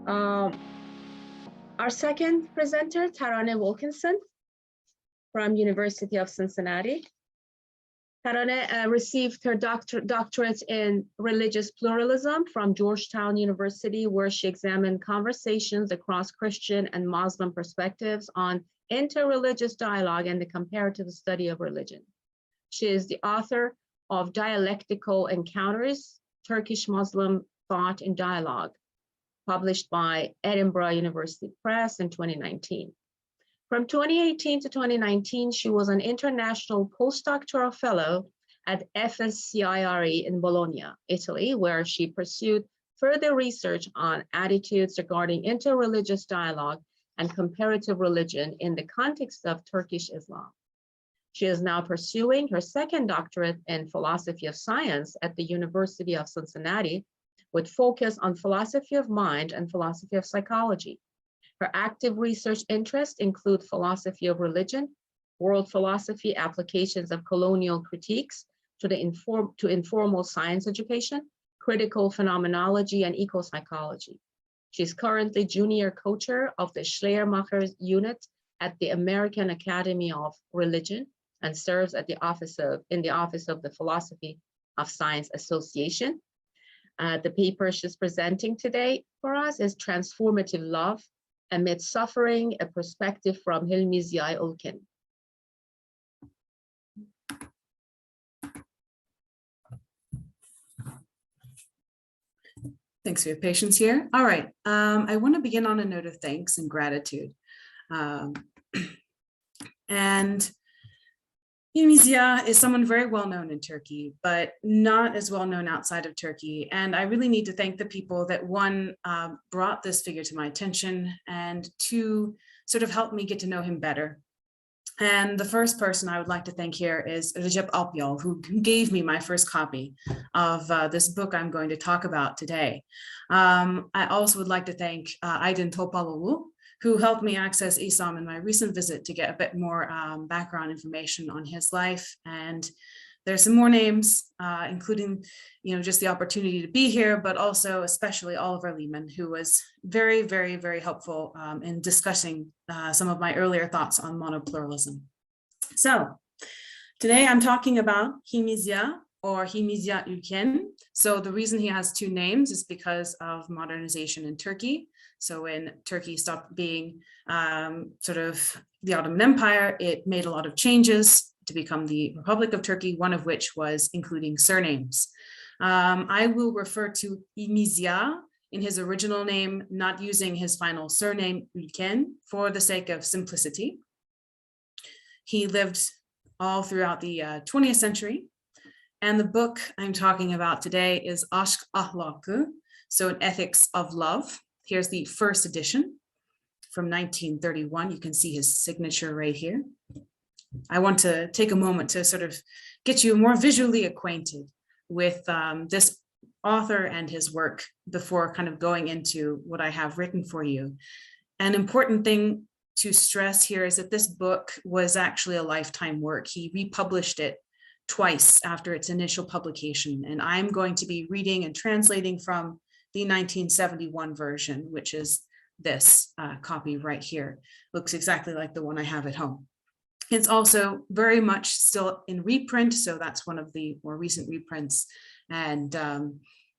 Um, our second presenter, Taraneh Wilkinson from University of Cincinnati. Taraneh received her doctorate in religious pluralism from Georgetown University, where she examined conversations across Christian and Muslim perspectives on interreligious dialogue and the comparative study of religion. She is the author of Dialectical Encounters, Turkish Muslim Thought and Dialogue, published by Edinburgh University Press in 2019. From 2018 to 2019, she was an international postdoctoral fellow at FSCIRE in Bologna, Italy, where she pursued further research on attitudes regarding interreligious dialogue and comparative religion in the context of Turkish Islam. She is now pursuing her second doctorate in philosophy of science at the University of Cincinnati, with focus on philosophy of mind and philosophy of psychology. Her active research interests include philosophy of religion, world philosophy, applications of colonial critiques to informal science education, critical phenomenology, and eco-psychology. She's currently junior co-chair of the Schleiermacher unit at the American Academy of Religion and serves at in the office of the Philosophy of Science Association. The paper she's presenting today for us is Transformative Love Amid Suffering, a Perspective from Hilmi Ziya Ülken. Thanks for your patience here. All right, I want to begin on a note of thanks and gratitude. And Hilmi Ziya is someone very well known in Turkey, but not as well known outside of Turkey. And I really need to thank the people that, one, brought this figure to my attention, and two, sort of helped me get to know him better. And the first person I would like to thank here is Recep Alpyol, who gave me my first copy of this book I'm going to talk about today. I also would like to thank Aydin Topaloğlu, who helped me access Isam in my recent visit to get a bit more background information on his life. And there's some more names, including, just the opportunity to be here, but also especially Oliver Lehman, who was very, very, very helpful in discussing some of my earlier thoughts on monopluralism. So today I'm talking about Hilmi Ziya, or Hilmi Ziya Ülken. So the reason he has two names is because of modernization in Turkey. So when Turkey stopped being sort of the Ottoman Empire, it made a lot of changes to become the Republic of Turkey, one of which was including surnames. I will refer to Hilmi Ziya in his original name, not using his final surname, Ülken, for the sake of simplicity. He lived all throughout the 20th century. And the book I'm talking about today is Aşk Ahlakı, so an ethics of love. Here's the first edition from 1931. You can see his signature right here. I want to take a moment to sort of get you more visually acquainted with this author and his work before kind of going into what I have written for you. An important thing to stress here is that this book was actually a lifetime work. He republished it twice after its initial publication, and I'm going to be reading and translating from the 1971 version, which is this copy right here. Looks exactly like the one I have at home. It's also very much still in reprint, so that's one of the more recent reprints. And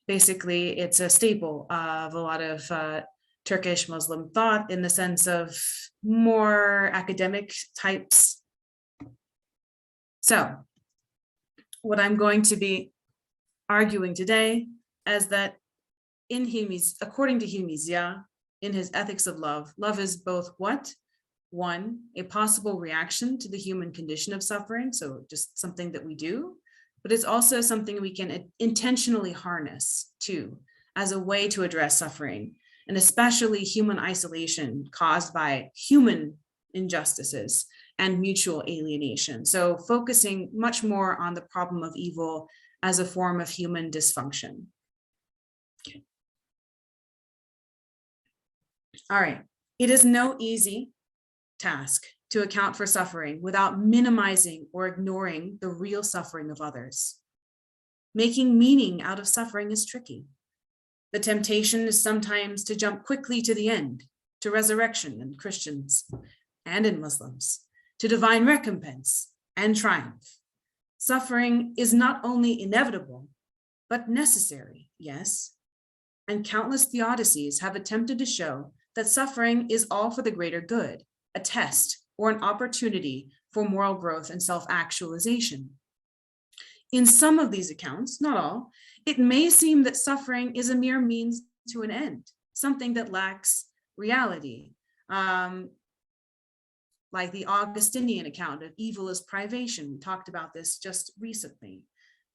basically, it's a staple of a lot of Turkish Muslim thought in the sense of more academic types. So what I'm going to be arguing today is that according to Hilmi Ziya, in his Ethics of Love, love is both what? One, a possible reaction to the human condition of suffering, so just something that we do, but it's also something we can intentionally harness too, as a way to address suffering, and especially human isolation caused by human injustices and mutual alienation. So focusing much more on the problem of evil as a form of human dysfunction. All right, it is no easy task to account for suffering without minimizing or ignoring the real suffering of others. Making meaning out of suffering is tricky. The temptation is sometimes to jump quickly to the end, to resurrection in Christians and in Muslims, to divine recompense and triumph. Suffering is not only inevitable, but necessary, yes. And countless theodicies have attempted to show that suffering is all for the greater good, a test or an opportunity for moral growth and self-actualization. In some of these accounts, not all, it may seem that suffering is a mere means to an end, something that lacks reality, like the Augustinian account of evil as privation. We talked about this just recently,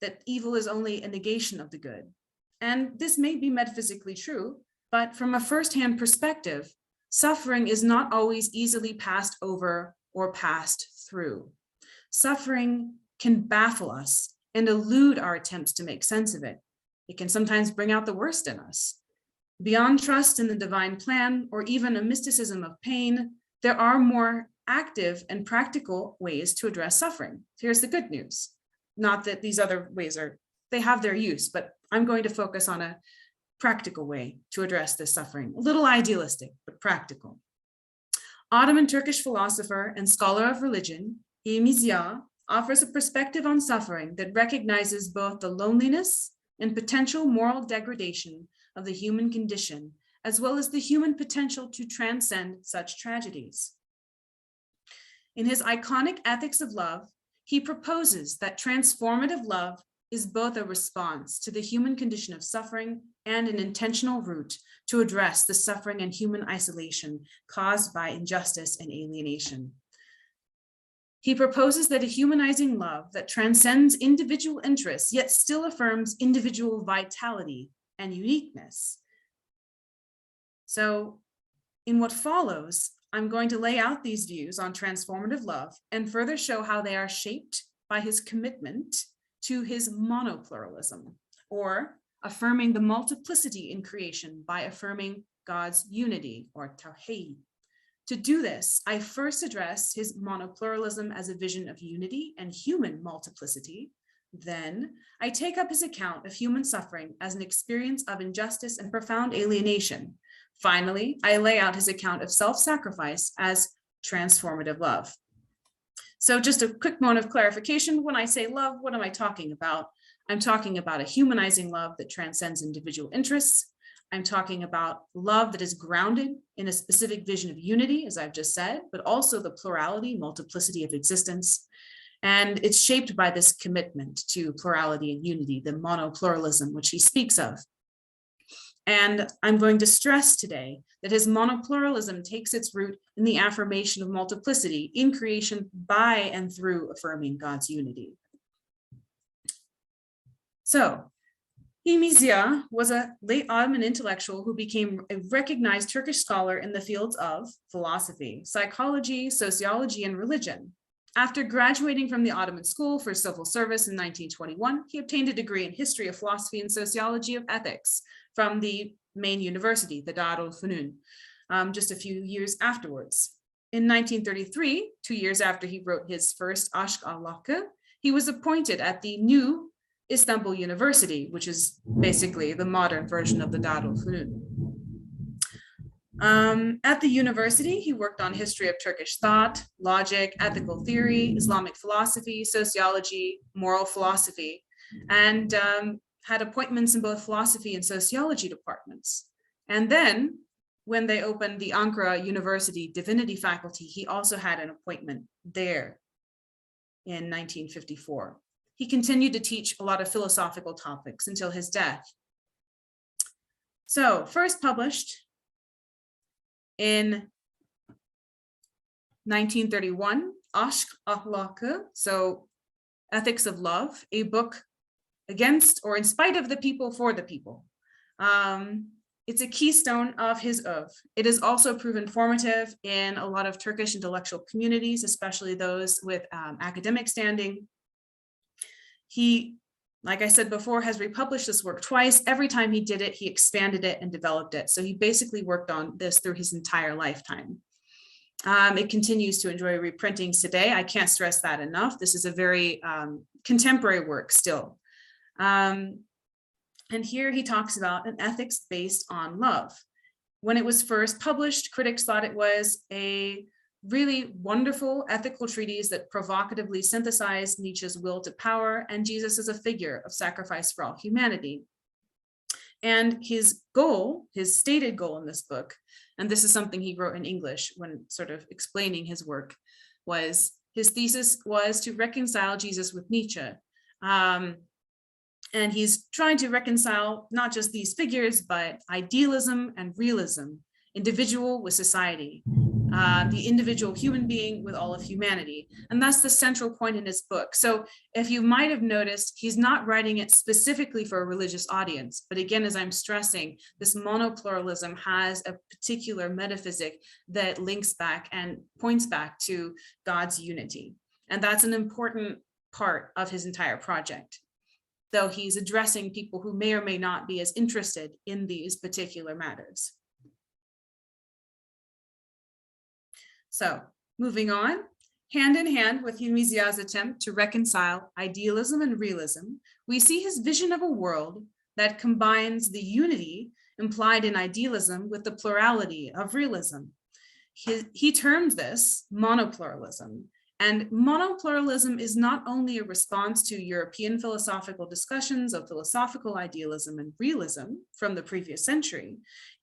that evil is only a negation of the good. And this may be metaphysically true, but from a firsthand perspective, suffering is not always easily passed over or passed through. Suffering can baffle us and elude our attempts to make sense of it. It can sometimes bring out the worst in us. Beyond trust in the divine plan or even a mysticism of pain, there are more active and practical ways to address suffering. Here's the good news. Not that these other ways they have their use, but I'm going to focus on a practical way to address this suffering. A little idealistic, but practical. Ottoman-Turkish philosopher and scholar of religion, Hilmi Ziya, offers a perspective on suffering that recognizes both the loneliness and potential moral degradation of the human condition, as well as the human potential to transcend such tragedies. In his iconic Ethics of Love, he proposes that transformative love is both a response to the human condition of suffering and an intentional route to address the suffering and human isolation caused by injustice and alienation. He proposes that a humanizing love that transcends individual interests, yet still affirms individual vitality and uniqueness. So in what follows, I'm going to lay out these views on transformative love and further show how they are shaped by his commitment to his monopluralism, or affirming the multiplicity in creation by affirming God's unity, or tawheed. To do this, I first address his monopluralism as a vision of unity and human multiplicity. Then I take up his account of human suffering as an experience of injustice and profound alienation. Finally, I lay out his account of self-sacrifice as transformative love. So just a quick moment of clarification. When I say love, what am I talking about? I'm talking about a humanizing love that transcends individual interests. I'm talking about love that is grounded in a specific vision of unity, as I've just said, but also the plurality, multiplicity of existence. And it's shaped by this commitment to plurality and unity, the monopluralism, which he speaks of. And I'm going to stress today that his monopluralism takes its root in the affirmation of multiplicity in creation by and through affirming God's unity. So, Hilmi Ziya was a late Ottoman intellectual who became a recognized Turkish scholar in the fields of philosophy, psychology, sociology, and religion. After graduating from the Ottoman School for Civil Service in 1921, he obtained a degree in history of philosophy and sociology of ethics from the main university, the Darul Funun, just a few years afterwards. In 1933, 2 years after he wrote his first Aşk Ahlakı, he was appointed at the new Istanbul University, which is basically the modern version of the Darul Funun. At the university, he worked on history of Turkish thought, logic, ethical theory, Islamic philosophy, sociology, moral philosophy, and had appointments in both philosophy and sociology departments. And then when they opened the Ankara University Divinity faculty, he also had an appointment there in 1954. He continued to teach a lot of philosophical topics until his death. So first published in 1931, Aşk Ahlakı, so Ethics of Love, a book against or in spite of the people for the people. It's a keystone of his oeuvre. It has also proven formative in a lot of Turkish intellectual communities, especially those with academic standing. He, like I said before, has republished this work twice. Every time he did it, he expanded it and developed it. So he basically worked on this through his entire lifetime. It continues to enjoy reprintings today. I can't stress that enough. This is a very contemporary work still. And here he talks about an ethics based on love. When it was first published, critics thought it was a really wonderful ethical treatise that provocatively synthesized Nietzsche's will to power and Jesus as a figure of sacrifice for all humanity. And his goal, his stated goal in this book, and this is something he wrote in English when sort of explaining his work, was his thesis was to reconcile Jesus with Nietzsche. And he's trying to reconcile not just these figures, but idealism and realism, individual with society, the individual human being with all of humanity. And that's the central point in his book. So if you might have noticed, he's not writing it specifically for a religious audience. But again, as I'm stressing, this monopluralism has a particular metaphysic that links back and points back to God's unity. And that's an important part of his entire project, though he's addressing people who may or may not be as interested in these particular matters. So moving on, hand in hand with Hilmi Ziya's attempt to reconcile idealism and realism, we see his vision of a world that combines the unity implied in idealism with the plurality of realism. He terms this monopluralism. And monopluralism is not only a response to European philosophical discussions of philosophical idealism and realism from the previous century,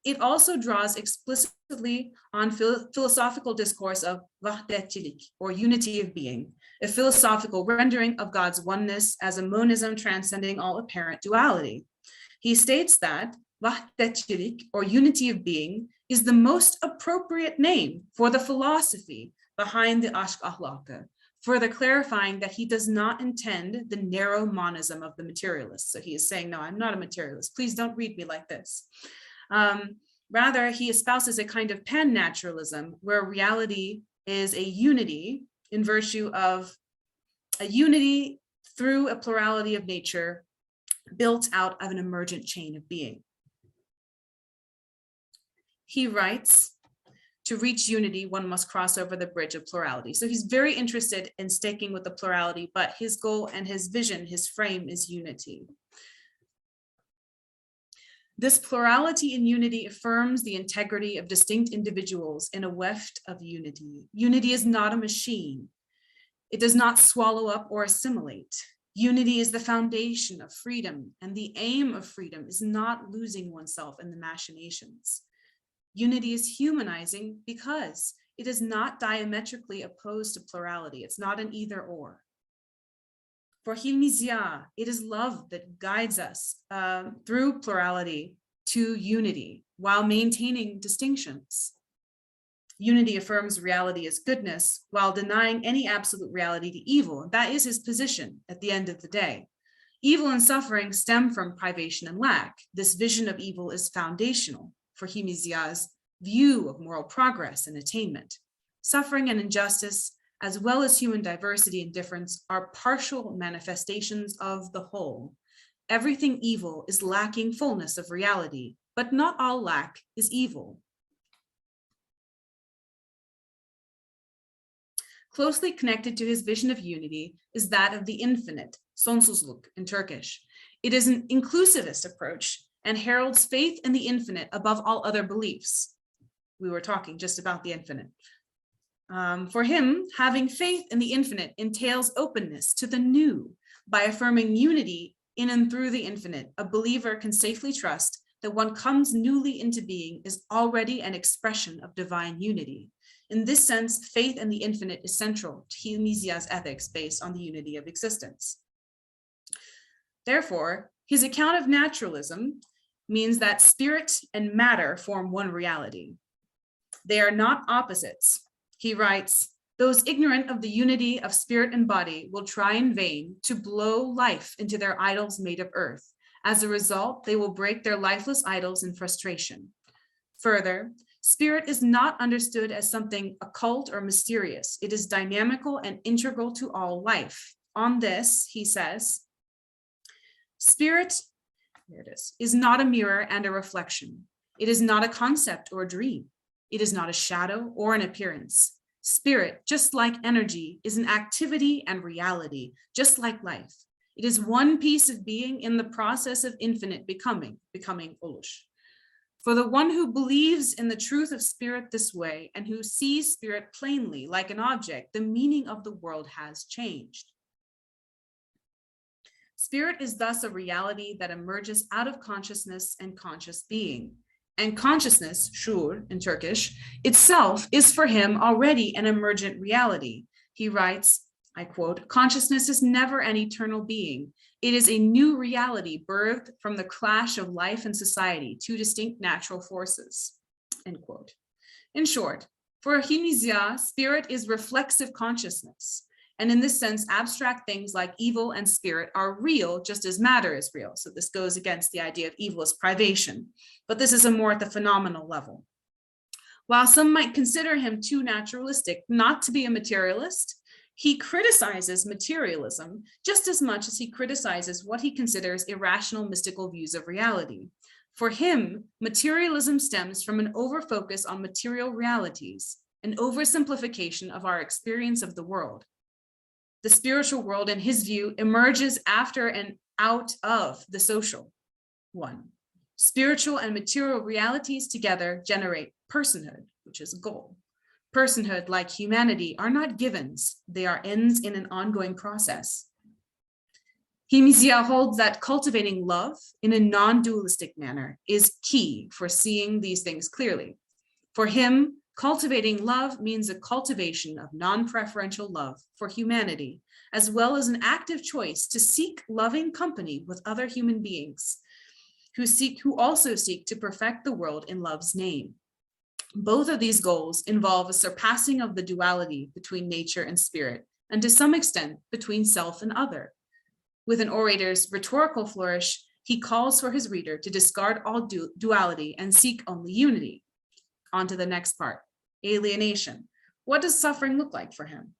it also draws explicitly on philosophical discourse of vahdetçilik, or unity of being, a philosophical rendering of God's oneness as a monism transcending all apparent duality. He states that vahdetçilik, or unity of being, is the most appropriate name for the philosophy behind the Aşk Ahlakı, further clarifying that he does not intend the narrow monism of the materialists. So he is saying, no, I'm not a materialist. Please don't read me like this. Rather, he espouses a kind of pan-naturalism where reality is a unity in virtue of a unity through a plurality of nature built out of an emergent chain of being. He writes, to reach unity, one must cross over the bridge of plurality. So he's very interested in sticking with the plurality, but his goal and his vision, his frame is unity. This plurality in unity affirms the integrity of distinct individuals in a weft of unity. Unity is not a machine. It does not swallow up or assimilate. Unity is the foundation of freedom, and the aim of freedom is not losing oneself in the machinations. Unity is humanizing because it is not diametrically opposed to plurality. It's not an either or. For Hilmi Ziya, it is love that guides us through plurality to unity while maintaining distinctions. Unity affirms reality as goodness while denying any absolute reality to evil. That is his position at the end of the day. Evil and suffering stem from privation and lack. This vision of evil is foundational for Hilmi Ziya's view of moral progress and attainment. Suffering and injustice, as well as human diversity and difference, are partial manifestations of the whole. Everything evil is lacking fullness of reality, but not all lack is evil. Closely connected to his vision of unity is that of the infinite, sonsuzluk in Turkish. It is an inclusivist approach and heralds faith in the infinite above all other beliefs. We were talking just about the infinite. For him, having faith in the infinite entails openness to the new. By affirming unity in and through the infinite, a believer can safely trust that what comes newly into being is already an expression of divine unity. In this sense, faith in the infinite is central to Hilmi Ziya's ethics based on the unity of existence. Therefore, his account of naturalism means that spirit and matter form one reality. They are not opposites. He writes, those ignorant of the unity of spirit and body will try in vain to blow life into their idols made of earth. As a result, they will break their lifeless idols in frustration. Further, spirit is not understood as something occult or mysterious. It is dynamical and integral to all life. On this, he says, spirit, here it is not a mirror and a reflection. It is not a concept or a dream. It is not a shadow or an appearance. Spirit, just like energy, is an activity and reality, just like life. It is one piece of being in the process of infinite becoming oluş. For the one who believes in the truth of spirit this way and who sees spirit plainly like an object, the meaning of the world has changed. Spirit is thus a reality that emerges out of consciousness and conscious being. And consciousness, şuur in Turkish, itself is for him already an emergent reality. He writes, I quote, "Consciousness is never an eternal being. It is a new reality birthed from the clash of life and society, two distinct natural forces," end quote. In short, for Hilmi Ziya, spirit is reflexive consciousness. And in this sense, abstract things like evil and spirit are real just as matter is real. So this goes against the idea of evil as privation, but this is a more at the phenomenal level. While some might consider him too naturalistic not to be a materialist, he criticizes materialism just as much as he criticizes what he considers irrational mystical views of reality. For him, materialism stems from an overfocus on material realities, an oversimplification of our experience of the world. The spiritual world, in his view, emerges after and out of the social one. Spiritual and material realities together generate personhood, which is a goal. Personhood, like humanity, are not givens. They are ends in an ongoing process. Hilmi Ziya holds that cultivating love in a non-dualistic manner is key for seeing these things clearly. For him, cultivating love means a cultivation of non-preferential love for humanity, as well as an active choice to seek loving company with other human beings who also seek to perfect the world in love's name. Both of these goals involve a surpassing of the duality between nature and spirit, and to some extent between self and other. With an orator's rhetorical flourish, he calls for his reader to discard all duality and seek only unity. On to the next part, alienation. What does suffering look like for him?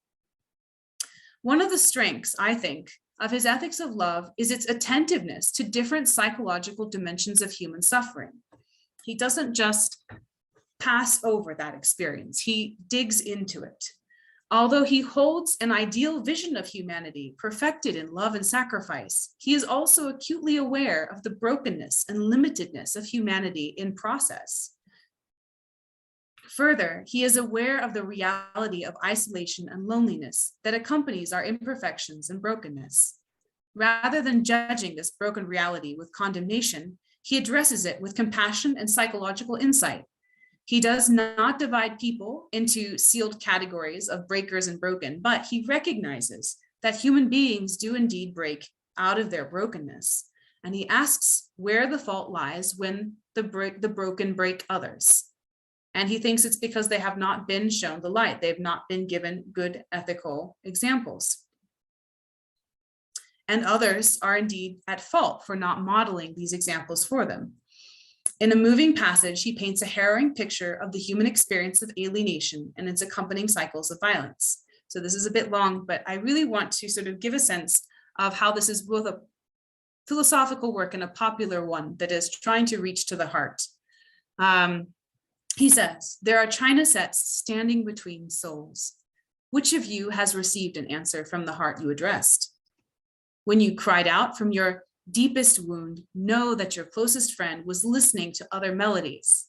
One of the strengths, I think, of his ethics of love is its attentiveness to different psychological dimensions of human suffering. He doesn't just pass over that experience, he digs into it. Although he holds an ideal vision of humanity perfected in love and sacrifice, he is also acutely aware of the brokenness and limitedness of humanity in process. Further, he is aware of the reality of isolation and loneliness that accompanies our imperfections and brokenness. Rather than judging this broken reality with condemnation, he addresses it with compassion and psychological insight. He does not divide people into sealed categories of breakers and broken, but he recognizes that human beings do indeed break out of their brokenness. And he asks where the fault lies when the broken break others. And he thinks it's because they have not been shown the light. They've not been given good ethical examples. And others are indeed at fault for not modeling these examples for them. In a moving passage, he paints a harrowing picture of the human experience of alienation and its accompanying cycles of violence. So this is a bit long, but I really want to sort of give a sense of how this is both a philosophical work and a popular one that is trying to reach to the heart. He says, there are china sets standing between souls. Which of you has received an answer from the heart you addressed? When you cried out from your deepest wound, know that your closest friend was listening to other melodies.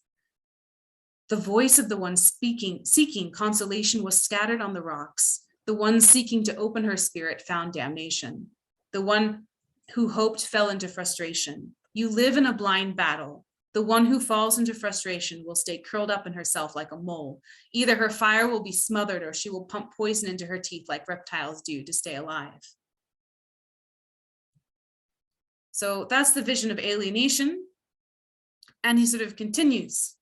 The voice of the one seeking consolation was scattered on the rocks. The one seeking to open her spirit found damnation. The one who hoped fell into frustration. You live in a blind battle. The one who falls into frustration will stay curled up in herself like a mole. Either her fire will be smothered or she will pump poison into her teeth like reptiles do to stay alive. So that's the vision of alienation. And he sort of continues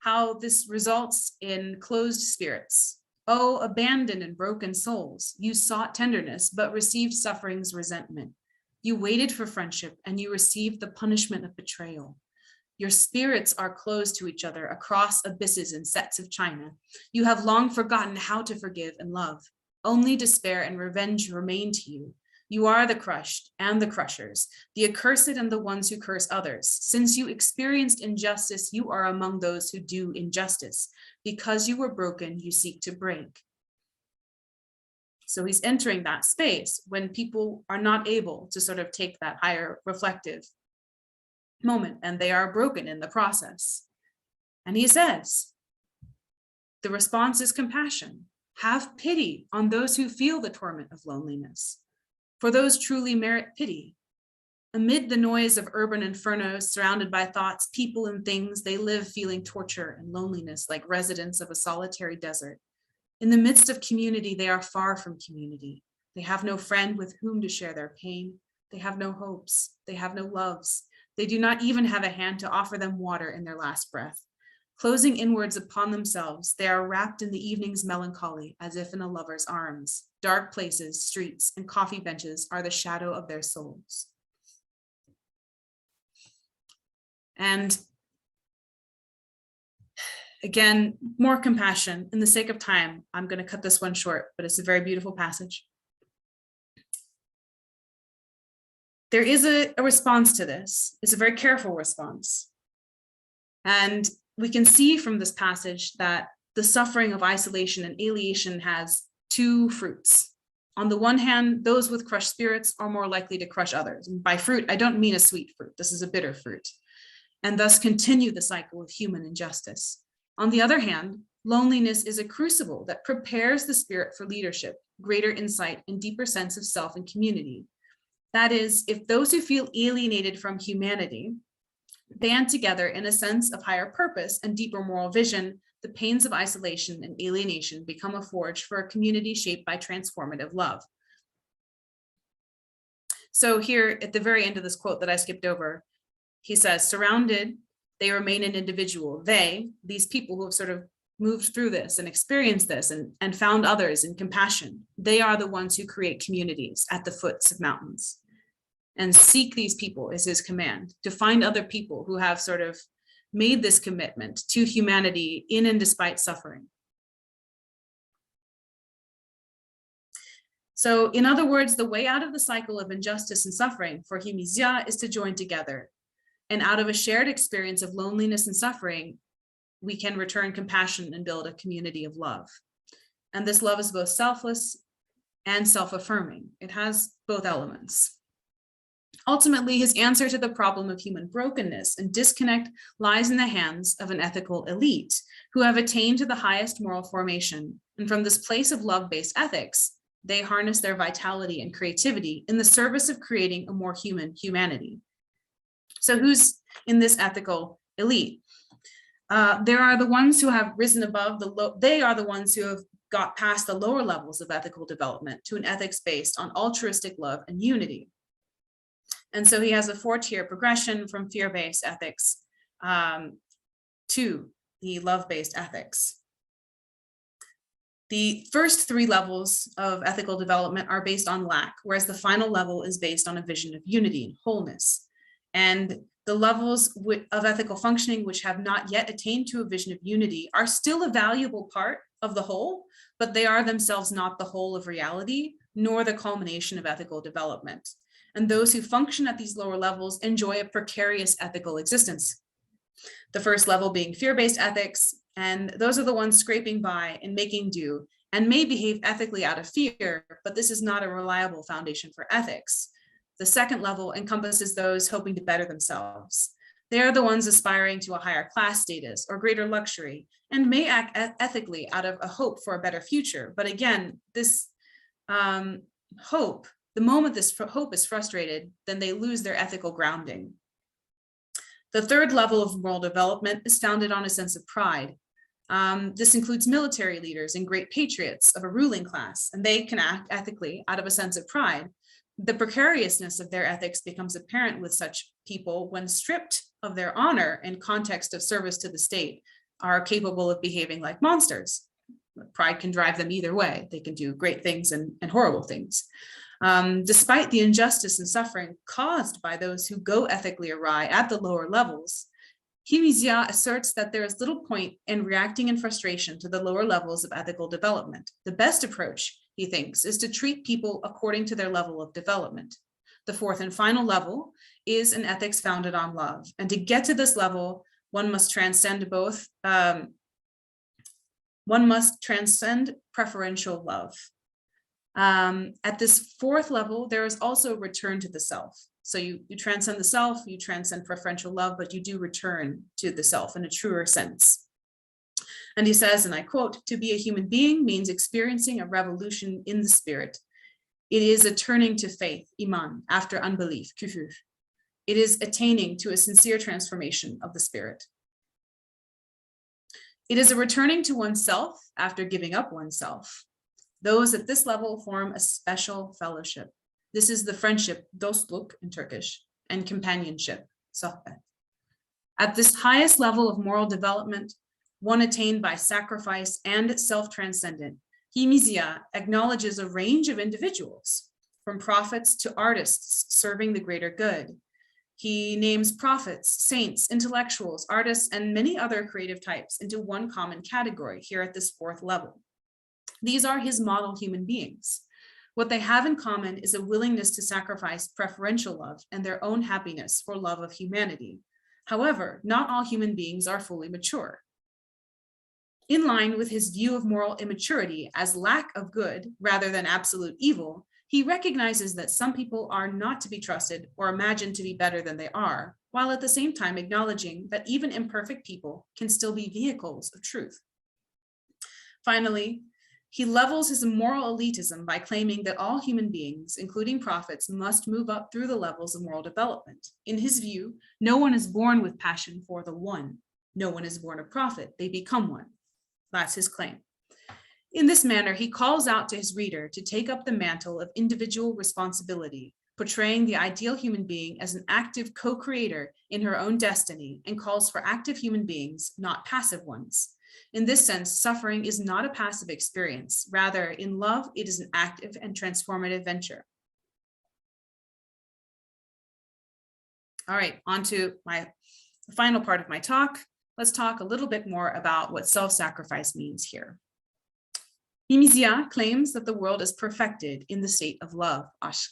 how this results in closed spirits. Oh, abandoned and broken souls, you sought tenderness, but received suffering's resentment. You waited for friendship and you received the punishment of betrayal. Your spirits are closed to each other across abysses and sets of china. You have long forgotten how to forgive and love. Only despair and revenge remain to you. You are the crushed and the crushers, the accursed and the ones who curse others. Since you experienced injustice, you are among those who do injustice. Because you were broken, you seek to break. So he's entering that space when people are not able to sort of take that higher reflective moment, and they are broken in the process. And he says, the response is compassion. Have pity on those who feel the torment of loneliness, for those truly merit pity. Amid the noise of urban infernos, surrounded by thoughts, people, and things, they live feeling torture and loneliness like residents of a solitary desert. In the midst of community, they are far from community. They have no friend with whom to share their pain. They have no hopes. They have no loves. They do not even have a hand to offer them water in their last breath. Closing inwards upon themselves, they are wrapped in the evening's melancholy as if in a lover's arms. Dark places, streets, and coffee benches are the shadow of their souls. And again, more compassion. In the sake of time, I'm going to cut this one short, but it's a very beautiful passage. There is a response to this. It's a very careful response. And we can see from this passage that the suffering of isolation and alienation has two fruits. On the one hand, those with crushed spirits are more likely to crush others. And by fruit, I don't mean a sweet fruit. This is a bitter fruit, and thus continue the cycle of human injustice. On the other hand, loneliness is a crucible that prepares the spirit for leadership, greater insight, and deeper sense of self and community. That is, if those who feel alienated from humanity band together in a sense of higher purpose and deeper moral vision, the pains of isolation and alienation become a forge for a community shaped by transformative love. So here at the very end of this quote that I skipped over, he says, surrounded, they remain an individual. They, these people who have sort of moved through this and experienced this and found others in compassion, they are the ones who create communities at the foots of mountains. And seek these people is his command, to find other people who have sort of made this commitment to humanity in and despite suffering. So in other words, the way out of the cycle of injustice and suffering for Hilmi Ziya is to join together. And out of a shared experience of loneliness and suffering, we can return compassion and build a community of love. And this love is both selfless and self-affirming. It has both elements. Ultimately, his answer to the problem of human brokenness and disconnect lies in the hands of an ethical elite who have attained to the highest moral formation. And from this place of love-based ethics, they harness their vitality and creativity in the service of creating a more human humanity. So who's in this ethical elite? There are the ones who have risen above they are the ones who have got past the lower levels of ethical development to an ethics based on altruistic love and unity. And so he has a 4-tier progression from fear-based ethics to the love-based ethics. The first 3 levels of ethical development are based on lack, whereas the final level is based on a vision of unity and wholeness. And the levels of ethical functioning which have not yet attained to a vision of unity are still a valuable part of the whole, but they are themselves not the whole of reality, nor the culmination of ethical development. And those who function at these lower levels enjoy a precarious ethical existence. The first level being fear-based ethics, and those are the ones scraping by and making do, and may behave ethically out of fear, but this is not a reliable foundation for ethics. The second level encompasses those hoping to better themselves. They are the ones aspiring to a higher class status or greater luxury, and may act ethically out of a hope for a better future. But again, this hope, the moment this hope is frustrated, then they lose their ethical grounding. The third level of moral development is founded on a sense of pride. This includes military leaders and great patriots of a ruling class, and they can act ethically out of a sense of pride. The precariousness of their ethics becomes apparent with such people when stripped of their honor and context of service to the state, are capable of behaving like monsters. Pride can drive them either way. They can do great things and horrible things. Despite the injustice and suffering caused by those who go ethically awry at the lower levels, Hilmi Ziya asserts that there is little point in reacting in frustration to the lower levels of ethical development. The best approach, he thinks, is to treat people according to their level of development. The fourth and final level is an ethics founded on love. And to get to this level, one must transcend both, one must transcend preferential love. At this fourth level, there is also return to the self. So you transcend the self, you transcend preferential love, but you do return to the self in a truer sense. And he says, and I quote, "To be a human being means experiencing a revolution in the spirit. It is a turning to faith, iman, after unbelief, küfür. It is attaining to a sincere transformation of the spirit. It is a returning to oneself after giving up oneself. Those at this level form a special fellowship. This is the friendship, dostluk in Turkish, and companionship, sohbet. At this highest level of moral development, one attained by sacrifice and self-transcendent, Hilmi Ziya acknowledges a range of individuals, from prophets to artists serving the greater good. He names prophets, saints, intellectuals, artists, and many other creative types into one common category here at this fourth level. These are his model human beings. What they have in common is a willingness to sacrifice preferential love and their own happiness for love of humanity. However, not all human beings are fully mature. In line with his view of moral immaturity as lack of good rather than absolute evil, he recognizes that some people are not to be trusted or imagined to be better than they are, while at the same time acknowledging that even imperfect people can still be vehicles of truth. Finally, he levels his moral elitism by claiming that all human beings, including prophets, must move up through the levels of moral development. In his view, no one is born with passion for the one. No one is born a prophet, they become one. That's his claim. In this manner, he calls out to his reader to take up the mantle of individual responsibility, portraying the ideal human being as an active co-creator in her own destiny, and calls for active human beings, not passive ones. In this sense, suffering is not a passive experience. Rather, in love, it is an active and transformative venture. All right, on to the final part of my talk. Let's talk a little bit more about what self-sacrifice means here. Hilmi Ziya claims that the world is perfected in the state of love, aşk.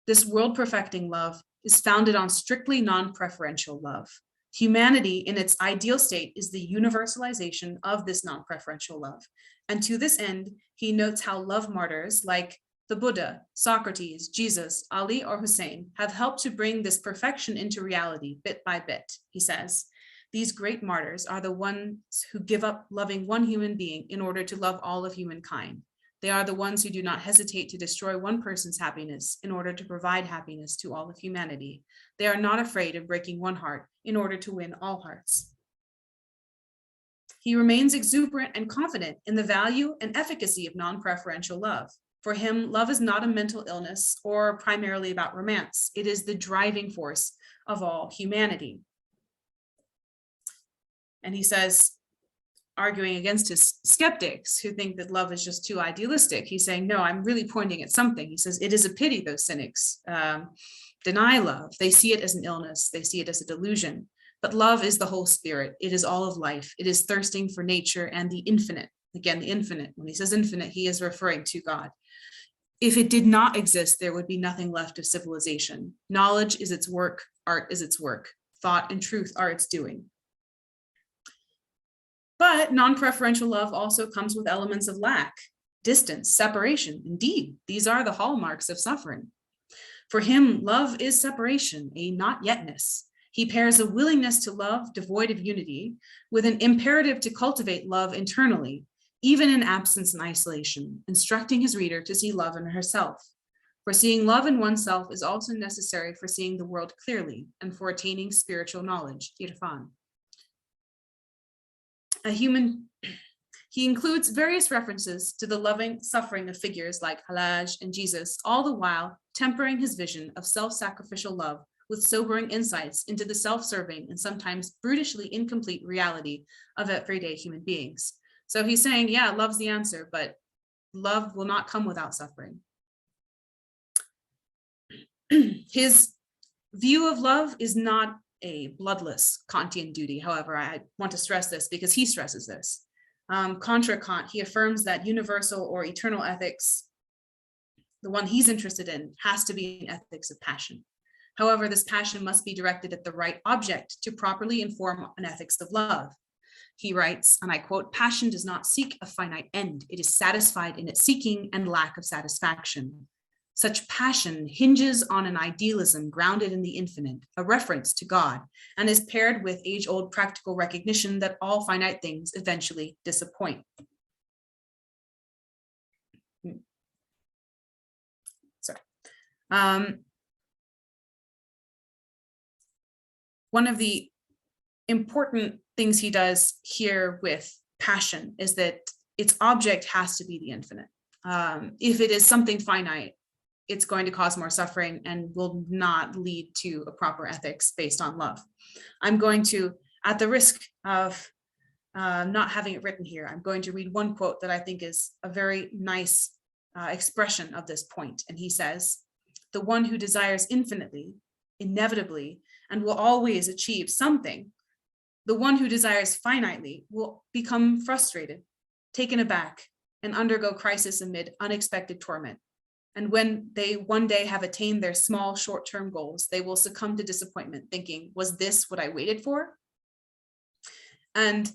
This world-perfecting love is founded on strictly non-preferential love. Humanity in its ideal state is the universalization of this non-preferential love. And to this end, he notes how love martyrs like the Buddha, Socrates, Jesus, Ali, or Hussein have helped to bring this perfection into reality bit by bit. He says, these great martyrs are the ones who give up loving one human being in order to love all of humankind. They are the ones who do not hesitate to destroy one person's happiness in order to provide happiness to all of humanity. They are not afraid of breaking one heart in order to win all hearts. He remains exuberant and confident in the value and efficacy of non-preferential love. For him, love is not a mental illness or primarily about romance. It is the driving force of all humanity. And he says, arguing against his skeptics who think that love is just too idealistic, he's saying, no, I'm really pointing at something. He says, it is a pity those cynics deny love. They see it as an illness. They see it as a delusion. But love is the whole spirit. It is all of life. It is thirsting for nature and the infinite. Again, the infinite. When he says infinite, he is referring to God. If it did not exist, there would be nothing left of civilization. Knowledge is its work. Art is its work. Thought and truth are its doing. But non-preferential love also comes with elements of lack, distance, separation. Indeed, these are the hallmarks of suffering. For him, love is separation, a not yetness. He pairs a willingness to love devoid of unity with an imperative to cultivate love internally, even in absence and isolation, instructing his reader to see love in herself. For seeing love in oneself is also necessary for seeing the world clearly and for attaining spiritual knowledge, irfan. He includes various references to the loving suffering of figures like Hallaj and Jesus, all the while tempering his vision of self-sacrificial love with sobering insights into the self-serving and sometimes brutishly incomplete reality of everyday human beings. So he's saying, yeah, love's the answer, but love will not come without suffering. His view of love is not a bloodless Kantian duty. However, I want to stress this because he stresses this. Contra Kant, he affirms that universal or eternal ethics, the one he's interested in, has to be an ethics of passion. However, this passion must be directed at the right object to properly inform an ethics of love. He writes, and I quote, "Passion does not seek a finite end. It is satisfied in its seeking and lack of satisfaction. Such passion hinges on an idealism grounded in the infinite, a reference to God, and is paired with age-old practical recognition that all finite things eventually disappoint." One of the important things he does here with passion is that its object has to be the infinite. If it is something finite, it's going to cause more suffering and will not lead to a proper ethics based on love. I'm going to, at the risk of not having it written here, I'm going to read one quote that I think is a very nice expression of this point. And he says, "The one who desires infinitely, inevitably, and will always achieve something, the one who desires finitely will become frustrated, taken aback, and undergo crisis amid unexpected torment. And when they one day have attained their small short-term goals, they will succumb to disappointment, thinking, was this what I waited for?" And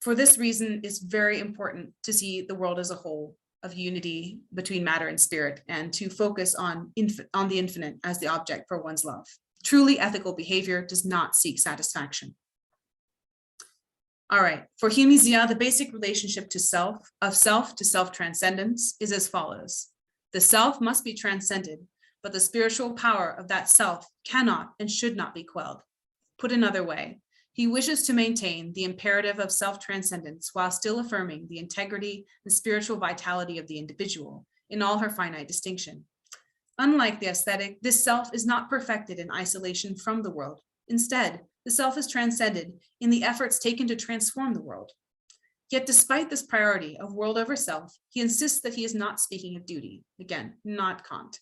for this reason, it's very important to see the world as a whole, of unity between matter and spirit, and to focus on the infinite as the object for one's love. Truly ethical behavior does not seek satisfaction. All right, for Hilmi Ziya, the basic relationship to self to self-transcendence is as follows. The self must be transcended, but the spiritual power of that self cannot and should not be quelled. Put another way, he wishes to maintain the imperative of self-transcendence while still affirming the integrity and spiritual vitality of the individual in all her finite distinction. Unlike the aesthetic, this self is not perfected in isolation from the world. Instead, the self is transcended in the efforts taken to transform the world. Yet despite this priority of world over self, he insists that he is not speaking of duty. Again, not Kant.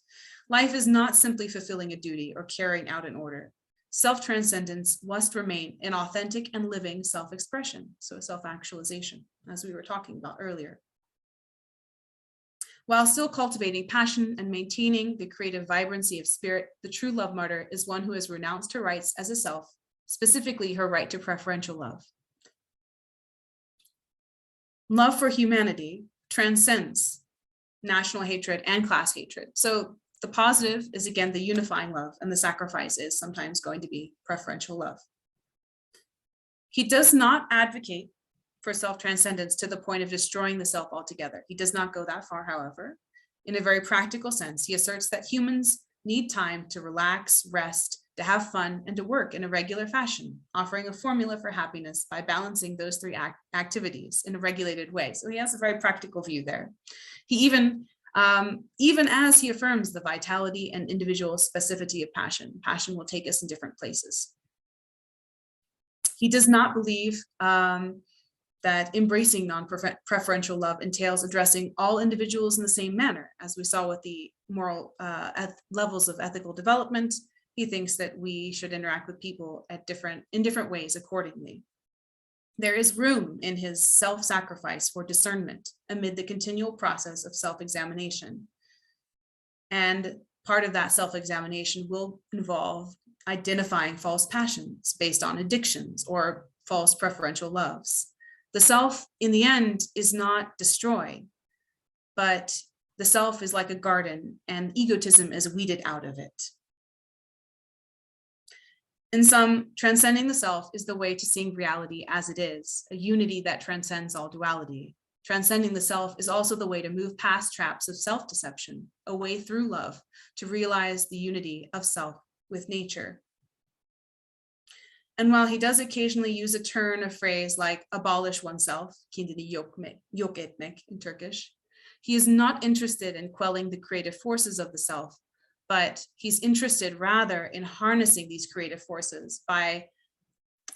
Life is not simply fulfilling a duty or carrying out an order. Self-transcendence must remain an authentic and living self-expression, so self-actualization, as we were talking about earlier. While still cultivating passion and maintaining the creative vibrancy of spirit, the true love martyr is one who has renounced her rights as a self, specifically her right to preferential love. Love for humanity transcends national hatred and class hatred. So the positive is, again, the unifying love, and the sacrifice is sometimes going to be preferential love. He does not advocate for self-transcendence to the point of destroying the self altogether. He does not go that far, however. In a very practical sense, he asserts that humans need time to relax, rest, to have fun, and to work in a regular fashion, offering a formula for happiness by balancing those three activities in a regulated way. So he has a very practical view there. He even as he affirms the vitality and individual specificity of passion, passion will take us in different places. He does not believe that embracing non-preferential love entails addressing all individuals in the same manner. As we saw with the moral levels of ethical development, he thinks that we should interact with people in different ways accordingly. There is room in his self-sacrifice for discernment amid the continual process of self-examination. And part of that self-examination will involve identifying false passions based on addictions or false preferential loves. The self, in the end, is not destroyed, but the self is like a garden and egotism is weeded out of it. In sum, transcending the self is the way to seeing reality as it is, a unity that transcends all duality. Transcending the self is also the way to move past traps of self-deception, a way through love to realize the unity of self with nature. And while he does occasionally use a turn of phrase like abolish oneself, kendini yok etmek in Turkish, he is not interested in quelling the creative forces of the self, but he's interested rather in harnessing these creative forces by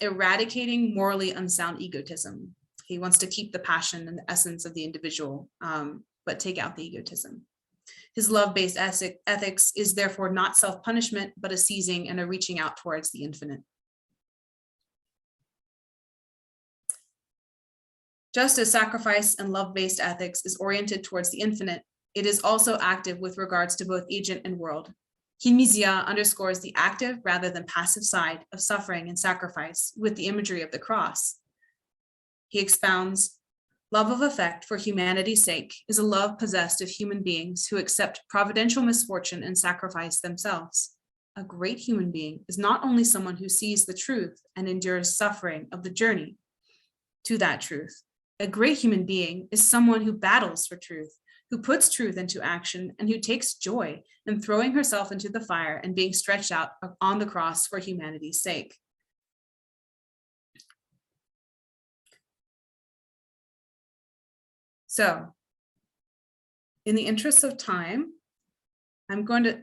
eradicating morally unsound egotism. He wants to keep the passion and the essence of the individual, but take out the egotism. His love-based ethics is therefore not self-punishment, but a seizing and a reaching out towards the infinite. Just as sacrifice and love-based ethics is oriented towards the infinite, it is also active with regards to both agent and world. Hilmi Ziya underscores the active rather than passive side of suffering and sacrifice with the imagery of the cross. He expounds, love of effect for humanity's sake is a love possessed of human beings who accept providential misfortune and sacrifice themselves. A great human being is not only someone who sees the truth and endures suffering of the journey to that truth. A great human being is someone who battles for truth, who puts truth into action, and who takes joy in throwing herself into the fire and being stretched out on the cross for humanity's sake. So, in the interest of time, I'm going to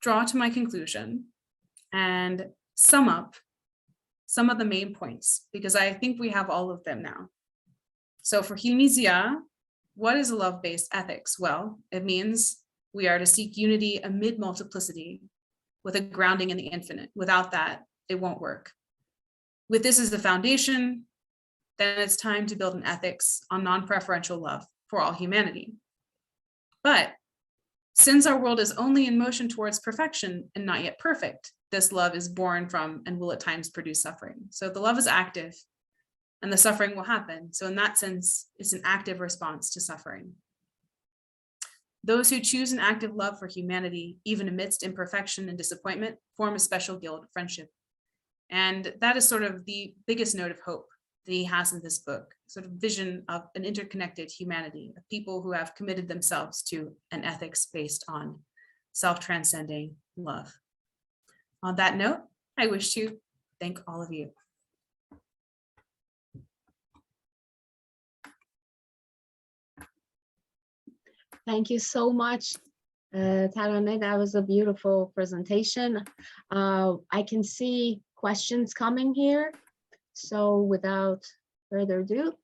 draw to my conclusion and sum up some of the main points, because I think we have all of them now. So for Hilmi Ziya, what is a love-based ethics? Well, it means we are to seek unity amid multiplicity with a grounding in the infinite. Without that, it won't work. With this as the foundation, then it's time to build an ethics on non-preferential love for all humanity. But since our world is only in motion towards perfection and not yet perfect, this love is born from and will at times produce suffering. So the love is active and the suffering will happen. So in that sense, it's an active response to suffering. Those who choose an active love for humanity, even amidst imperfection and disappointment, form a special guild of friendship. And that is sort of the biggest note of hope that he has in this book, sort of vision of an interconnected humanity, of people who have committed themselves to an ethics based on self-transcending love. On that note, I wish to thank all of you. Thank you so much, Taraneh. That was a beautiful presentation. I can see questions coming here. So without further ado,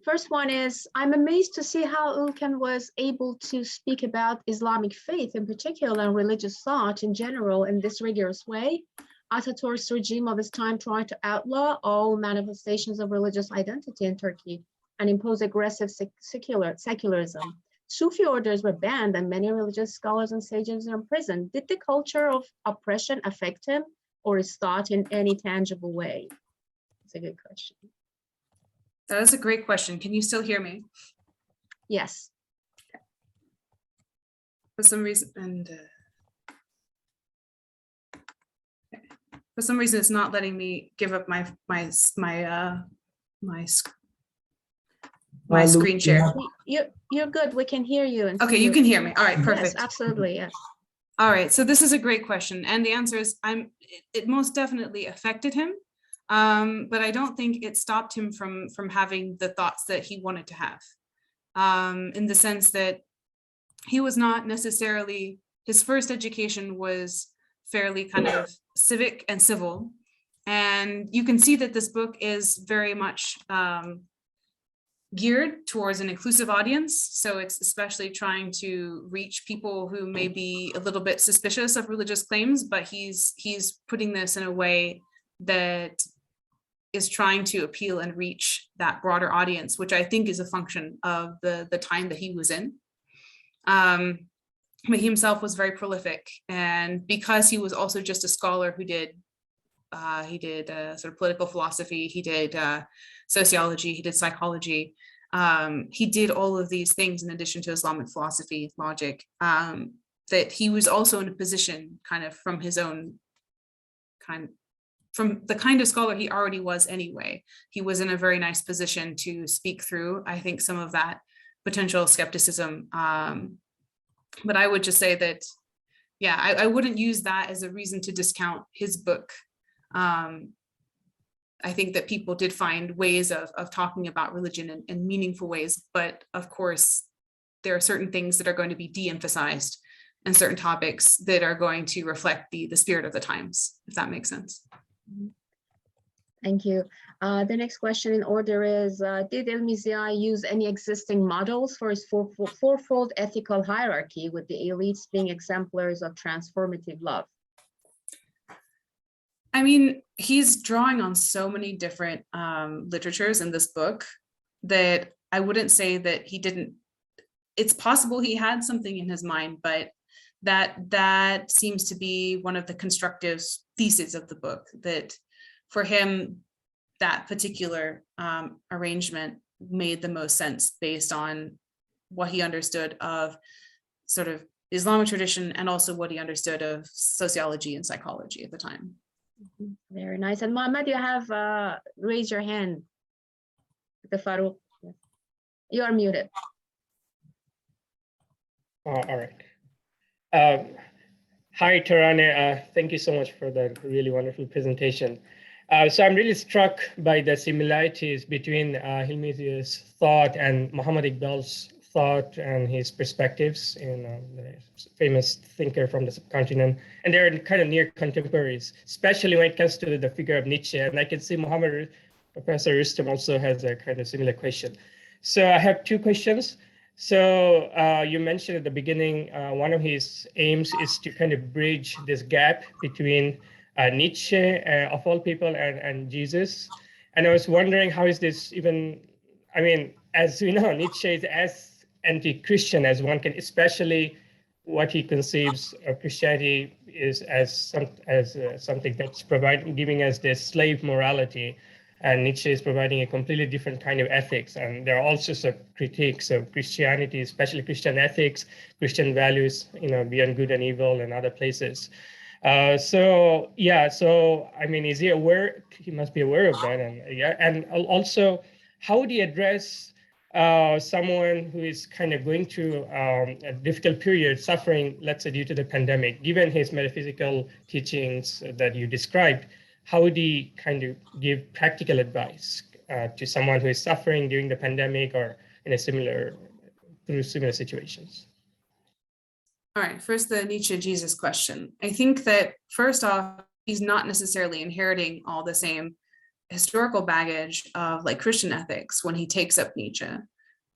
first one is, I'm amazed to see how Ülken was able to speak about Islamic faith in particular and religious thought in general in this rigorous way. Ataturk's regime of his time tried to outlaw all manifestations of religious identity in Turkey and impose aggressive secularism. Sufi orders were banned and many religious scholars and sages were imprisoned. Did the culture of oppression affect him or his thought in any tangible way? It's a good question. That is a great question. Can you still hear me? Yes. For some reason, for some reason, it's not letting me give up my screen share. You're good. We can hear you. And okay, you can hear me. All right, perfect. Yes, absolutely. Yes. All right. So this is a great question, and the answer is it most definitely affected him, but I don't think it stopped him from having the thoughts that he wanted to have, in the sense that he was not necessarily, his first education was fairly kind of civic and civil, and you can see that this book is very much geared towards an inclusive audience. So it's especially trying to reach people who may be a little bit suspicious of religious claims, but he's putting this in a way that is trying to appeal and reach that broader audience, which I think is a function of the time that he was in. But he himself was very prolific, and because he was also just a scholar who did sort of political philosophy, he did sociology, he did psychology, he did all of these things in addition to Islamic philosophy, logic, that he was also in a position kind of from his own from the kind of scholar he already was anyway. He was in a very nice position to speak through, I think, some of that potential skepticism. But I would just say that, yeah, I wouldn't use that as a reason to discount his book. I think that people did find ways of talking about religion in meaningful ways, but of course, there are certain things that are going to be de-emphasized and certain topics that are going to reflect the spirit of the times, if that makes sense. Thank you. The next question in order is, did Hilmi Ziya use any existing models for his fourfold ethical hierarchy, with the elites being exemplars of transformative love? I mean, he's drawing on so many different literatures in this book that I wouldn't say that he didn't it's possible he had something in his mind, but that seems to be one of the constructive theses of the book, that for him, that particular arrangement made the most sense based on what he understood of sort of Islamic tradition and also what he understood of sociology and psychology at the time. Very nice. And Mohammed, you have raised your hand. The Farouk. You are muted. All right. Hi, Taraneh. Thank you so much for that really wonderful presentation. So I'm really struck by the similarities between Hilmi Ziya's thought and Muhammad Iqbal's thought and his perspectives in the famous thinker from the subcontinent. And they're kind of near contemporaries, especially when it comes to the figure of Nietzsche. And I can see Professor Rustem also has a kind of similar question. So I have two questions. So you mentioned at the beginning, one of his aims is to kind of bridge this gap between Nietzsche, of all people, and Jesus. And I was wondering, how is this even, I mean, as we know, Nietzsche is as anti-Christian as one can, especially what he conceives of Christianity is as something that's giving us this slave morality. And Nietzsche is providing a completely different kind of ethics. And there are all sorts of critiques of Christianity, especially Christian ethics, Christian values, beyond good and evil and other places. So I mean, is he aware? He must be aware of that. And also, how would he address someone who is kind of going through a difficult period, suffering, let's say, due to the pandemic, given his metaphysical teachings that you described? How would he kind of give practical advice to someone who is suffering during the pandemic or in through similar situations? All right, first the Nietzsche-Jesus question. I think that first off, he's not necessarily inheriting all the same historical baggage of like Christian ethics when he takes up Nietzsche.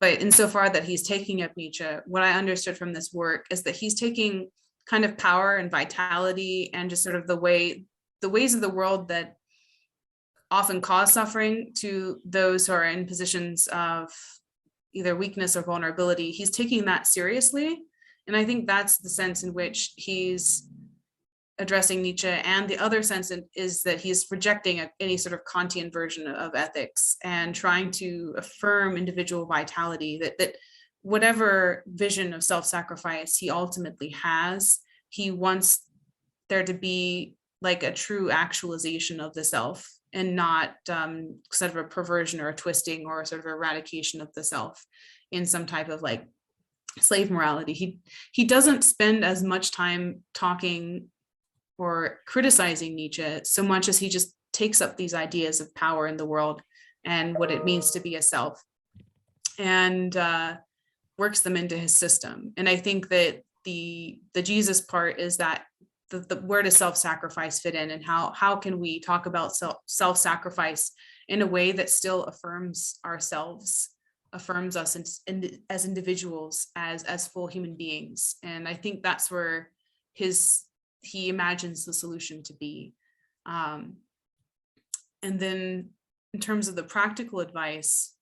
But insofar that he's taking up Nietzsche, what I understood from this work is that he's taking kind of power and vitality and just sort of the ways of the world that often cause suffering to those who are in positions of either weakness or vulnerability. He's taking that seriously. And I think that's the sense in which he's addressing Nietzsche. And the other sense is that he's rejecting any sort of Kantian version of ethics and trying to affirm individual vitality, that whatever vision of self-sacrifice he ultimately has, he wants there to be like a true actualization of the self and not sort of a perversion or a twisting or sort of eradication of the self in some type of like slave morality. He doesn't spend as much time talking or criticizing Nietzsche so much as he just takes up these ideas of power in the world and what it means to be a self and works them into his system. And I think that the Jesus part is that where does self-sacrifice fit in, and how can we talk about self-sacrifice in a way that still affirms ourselves, affirms us as individuals, as full human beings. And I think that's where he imagines the solution to be. And then in terms of the practical advice,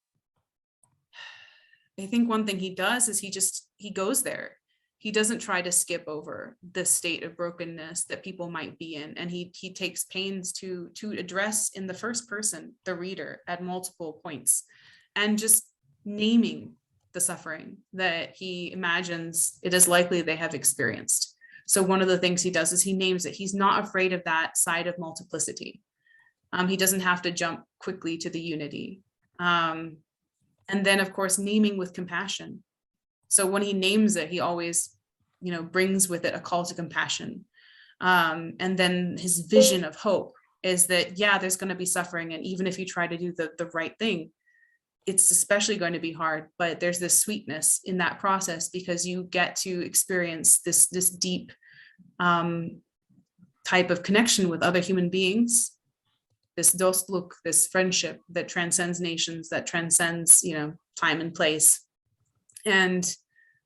I think one thing he does is he goes there. He doesn't try to skip over the state of brokenness that people might be in. And he takes pains to address in the first person, the reader, at multiple points, and just naming the suffering that he imagines it is likely they have experienced. So one of the things he does is he names it. He's not afraid of that side of multiplicity. He doesn't have to jump quickly to the unity. And then, of course, naming with compassion. So when he names it, he always, brings with it a call to compassion. And then his vision of hope is that, yeah, there's going to be suffering. And even if you try to do the right thing, it's especially going to be hard. But there's this sweetness in that process because you get to experience this deep type of connection with other human beings, this dostluk, this friendship that transcends nations, that transcends, time and place. And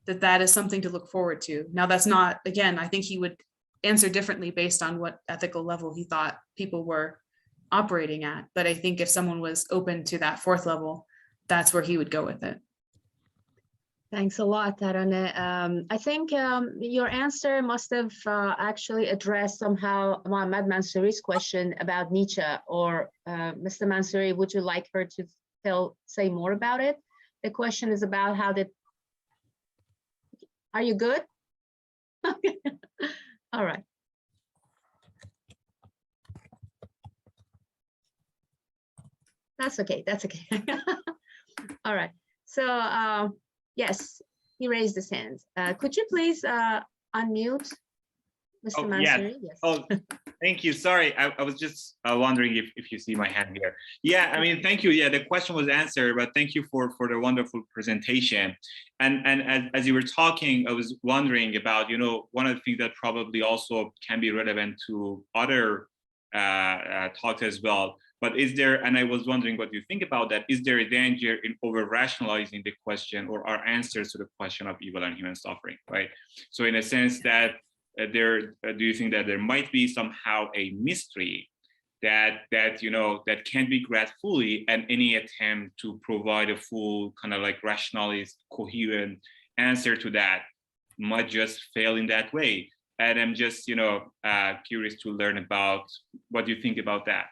that is something to look forward to. Now, that's not, again, I think he would answer differently based on what ethical level he thought people were operating at. But I think if someone was open to that fourth level, that's where he would go with it. Thanks a lot, Taraneh. I think your answer must have actually addressed somehow Mohammad Mansouri's question about Nietzsche, or Mr. Mansouri, would you like her to say more about it? The question is about how did, are you good? All right. That's okay, that's okay. All right, so yes, he raised his hand. Could you please unmute Mr. Mansouri? Yeah. Yes. Oh, thank you. Sorry, I was just wondering if you see my hand here. Yeah, I mean, thank you. Yeah, the question was answered, but thank you for the wonderful presentation. And as you were talking, I was wondering about, you know, one of the things that probably also can be relevant to other talks as well. But is there, and I was wondering what you think about that, is there a danger in over-rationalizing the question or our answers to the question of evil and human suffering, right? So in a sense that do you think that there might be somehow a mystery that you know, that can't be grasped fully, and any attempt to provide a full kind of like rationalist, coherent answer to that might just fail in that way? And I'm just, you know, curious to learn about what you think about that.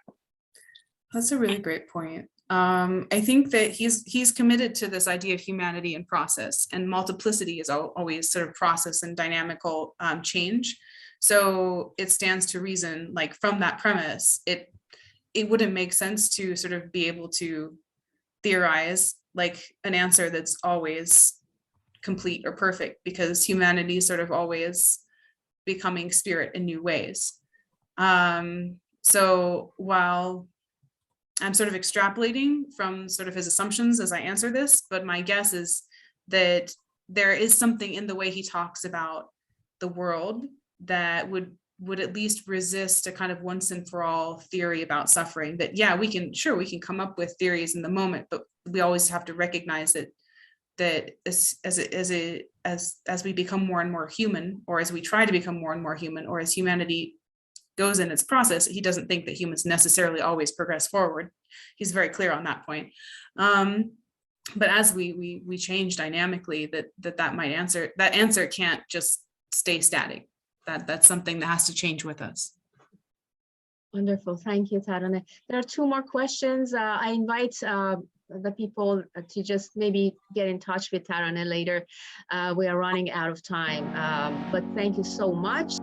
That's a really great point. I think that he's committed to this idea of humanity and process, and multiplicity is always sort of process and dynamical change. So it stands to reason, like from that premise, it wouldn't make sense to sort of be able to theorize like an answer that's always complete or perfect, because humanity is sort of always becoming spirit in new ways. So while I'm sort of extrapolating from sort of his assumptions as I answer this, but my guess is that there is something in the way he talks about the world that would at least resist a kind of once and for all theory about suffering. That, yeah, we can come up with theories in the moment, but we always have to recognize that as we become more and more human, or as we try to become more and more human, or as humanity goes in its process, he doesn't think that humans necessarily always progress forward. He's very clear on that point. But as we change dynamically, that answer can't just stay static. That's something that has to change with us. Wonderful, thank you, Taraneh. There are two more questions. I invite the people to just maybe get in touch with Taraneh later. We are running out of time, but thank you so much.